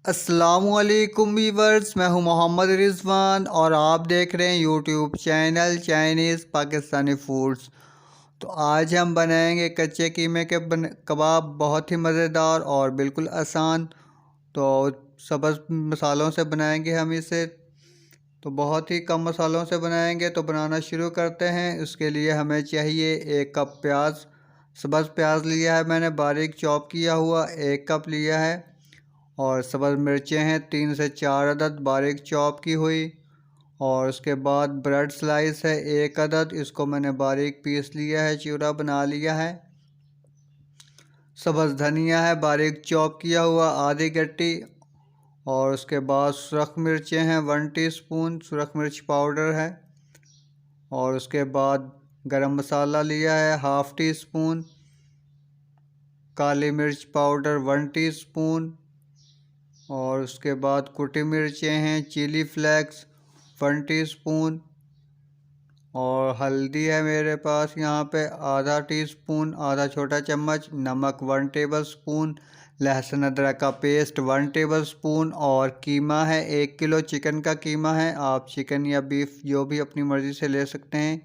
अस्सलामुअलैकुम वीवर्स, मैं हूं मोहम्मद रिजवान और आप देख रहे हैं YouTube channel Chinese Pakistani foods. तो आज हम बनाएंगे कच्चे कीमे के कबाब, बहुत ही मज़ेदार और बिल्कुल आसान। तो सब्ज़ मसालों से बनाएंगे हम इसे। तो बहुत ही कम मसालों से बनाएंगे। तो बनाना शुरू करते हैं। इसके लिए हमें चाहिए 1 कप प्याज। सब्ज़ प्याज लिया है मैंने, बारीक चॉप किया हुआ 1 कप लिया है। और सब्ज़ मिर्चें हैं 3 से 4 अदद बारीक चॉप की हुई। और उसके बाद ब्रेड स्लाइस है 1 अदद, इसको मैंने बारीक पीस लिया है, चूरा बना लिया है। सब्ज़ धनिया है बारीक चॉप किया हुआ आधी गट्टी। और उसके बाद सुरख मिर्चें हैं 1 टीस्पून सुरख मिर्च पाउडर है। और उसके बाद गरम मसाला लिया है 1/2 टीस्पून। काली मिर्च पाउडर 1 टीस्पून। और उसके बाद कुटी मिर्चें हैं चिली फ्लेक्स 1 टीस्पून। और हल्दी है मेरे पास यहाँ पे आधा टीस्पून, आधा छोटा चम्मच। नमक 1 टेबलस्पून। लहसुन अदरक का पेस्ट 1 टेबलस्पून। और कीमा है 1 किलो चिकन का कीमा है। आप चिकन या बीफ जो भी अपनी मर्ज़ी से ले सकते हैं।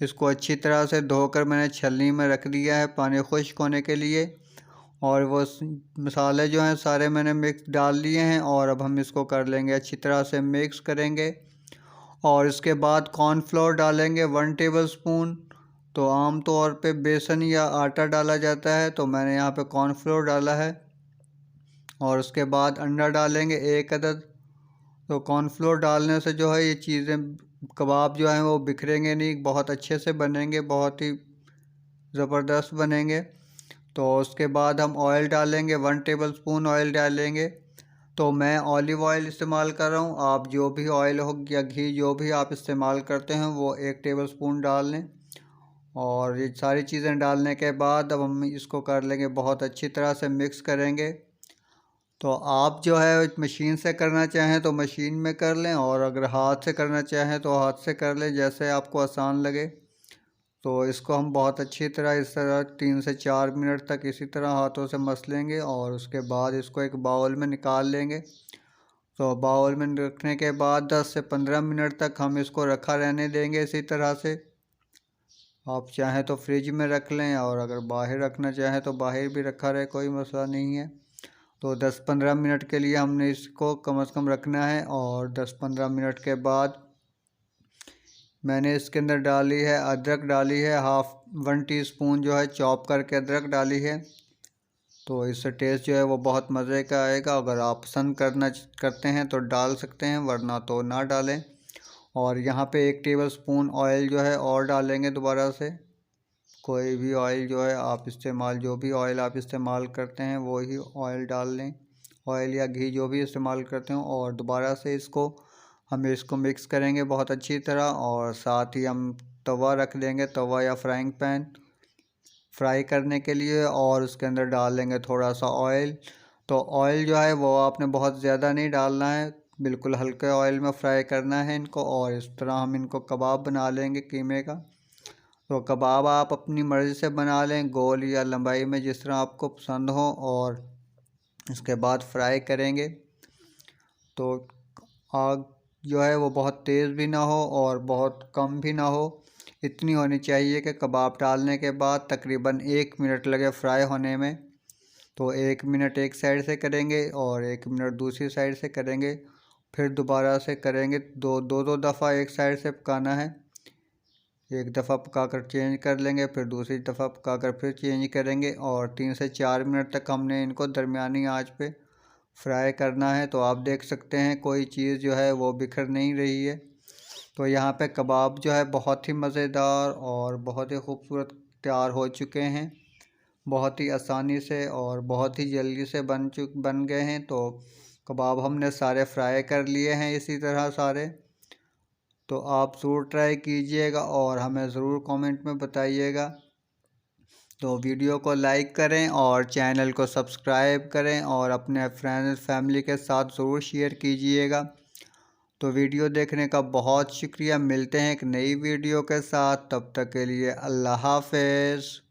इसको अच्छी तरह से धोकर मैंने छलनी में रख दिया है पानी खुश्क होने के लिए। और वो मसाले जो हैं सारे मैंने मिक्स डाल लिए हैं। और अब हम इसको कर लेंगे अच्छी तरह से मिक्स करेंगे। और इसके बाद कॉर्नफ्लोर डालेंगे 1 टेबलस्पून। तो आम तौर पे बेसन या आटा डाला जाता है, तो मैंने यहाँ पे कॉर्नफ्लोर डाला है। और उसके बाद अंडा डालेंगे 1 अदद। तो कॉर्नफ्लोर डालने से जो है ये चीज़ें कबाब जो हैं वो बिखरेंगे नहीं, बहुत अच्छे से बनेंगे, बहुत ही ज़बरदस्त बनेंगे। तो उसके बाद हम ऑयल डालेंगे 1 टेबलस्पून ऑयल डालेंगे। तो मैं ऑलिव ऑयल इस्तेमाल कर रहा हूँ। आप जो भी ऑयल हो या घी जो भी आप इस्तेमाल करते हैं वो 1 टेबलस्पून डाल लें। और ये सारी चीज़ें डालने के बाद अब हम इसको कर लेंगे, बहुत अच्छी तरह से मिक्स करेंगे। तो आप जो है मशीन से करना चाहें तो मशीन में कर लें, और अगर हाथ से करना चाहें तो हाथ से कर लें, जैसे आपको आसान लगे। तो इसको हम बहुत अच्छी तरह इस तरह 3 से 4 मिनट तक इसी तरह हाथों से मस लेंगे। और उसके बाद इसको एक बाउल में निकाल लेंगे। तो बाउल में रखने के बाद 10 से 15 मिनट तक हम इसको रखा रहने देंगे इसी तरह से। आप चाहें तो फ्रिज में रख लें, और अगर बाहर रखना चाहें तो बाहर भी रखा रहे, कोई मसला नहीं है। तो 10-15 मिनट के लिए हमने इसको कम से कम रखना है। और 10-15 मिनट के बाद मैंने इसके अंदर डाली है अदरक, डाली है 1 टीस्पून जो है चॉप करके अदरक डाली है। तो इससे टेस्ट जो है वो बहुत मज़े का आएगा। अगर आप पसंद करते हैं तो डाल सकते हैं, वरना तो ना डालें। और यहाँ पे 1 टेबलस्पून ऑयल जो है और डालेंगे दोबारा से। कोई भी ऑयल जो है आप इस्तेमाल, जो भी ऑयल आप इस्तेमाल करते हैं वो ही ऑयल डाल लें, ऑयल या घी जो भी इस्तेमाल करते हो। और दोबारा से हम इसको मिक्स करेंगे बहुत अच्छी तरह। और साथ ही हम तवा रख देंगे, तवा या फ्राइंग पैन फ्राई करने के लिए। और उसके अंदर डाल देंगे थोड़ा सा ऑयल। तो ऑयल जो है वो आपने बहुत ज़्यादा नहीं डालना है, बिल्कुल हल्के ऑयल में फ्राई करना है इनको। और इस तरह हम इनको कबाब बना लेंगे कीमे का। तो कबाब आप अपनी मर्ज़ी से बना लें, गोल या लंबाई में, जिस तरह आपको पसंद हो। और इसके बाद फ्राई करेंगे। तो आग जो है वो बहुत तेज़ भी ना हो और बहुत कम भी ना हो, इतनी होनी चाहिए कि कबाब डालने के बाद तकरीबन 1 मिनट लगे फ्राई होने में। तो 1 मिनट एक साइड से करेंगे और 1 मिनट दूसरी साइड से करेंगे। फिर दोबारा से करेंगे, दो दफ़ा एक साइड से पकाना है। एक दफ़ा पकाकर चेंज कर लेंगे, फिर दूसरी दफ़ा पकाकर फिर चेंज करेंगे। और 3 से 4 मिनट तक हमने इनको दरमियानी आंच पे फ्राई करना है। तो आप देख सकते हैं कोई चीज़ जो है वो बिखर नहीं रही है। तो यहाँ पे कबाब जो है बहुत ही मज़ेदार और बहुत ही खूबसूरत तैयार हो चुके हैं, बहुत ही आसानी से और बहुत ही जल्दी से बन गए हैं। तो कबाब हमने सारे फ्राई कर लिए हैं इसी तरह सारे। तो आप ज़रूर ट्राई कीजिएगा और हमें ज़रूर कमेंट में बताइएगा। तो वीडियो को लाइक करें और चैनल को सब्सक्राइब करें और अपने फ्रेंड्स फैमिली के साथ ज़रूर शेयर कीजिएगा। तो वीडियो देखने का बहुत शुक्रिया। मिलते हैं एक नई वीडियो के साथ, तब तक के लिए अल्लाह हाफ़िज़।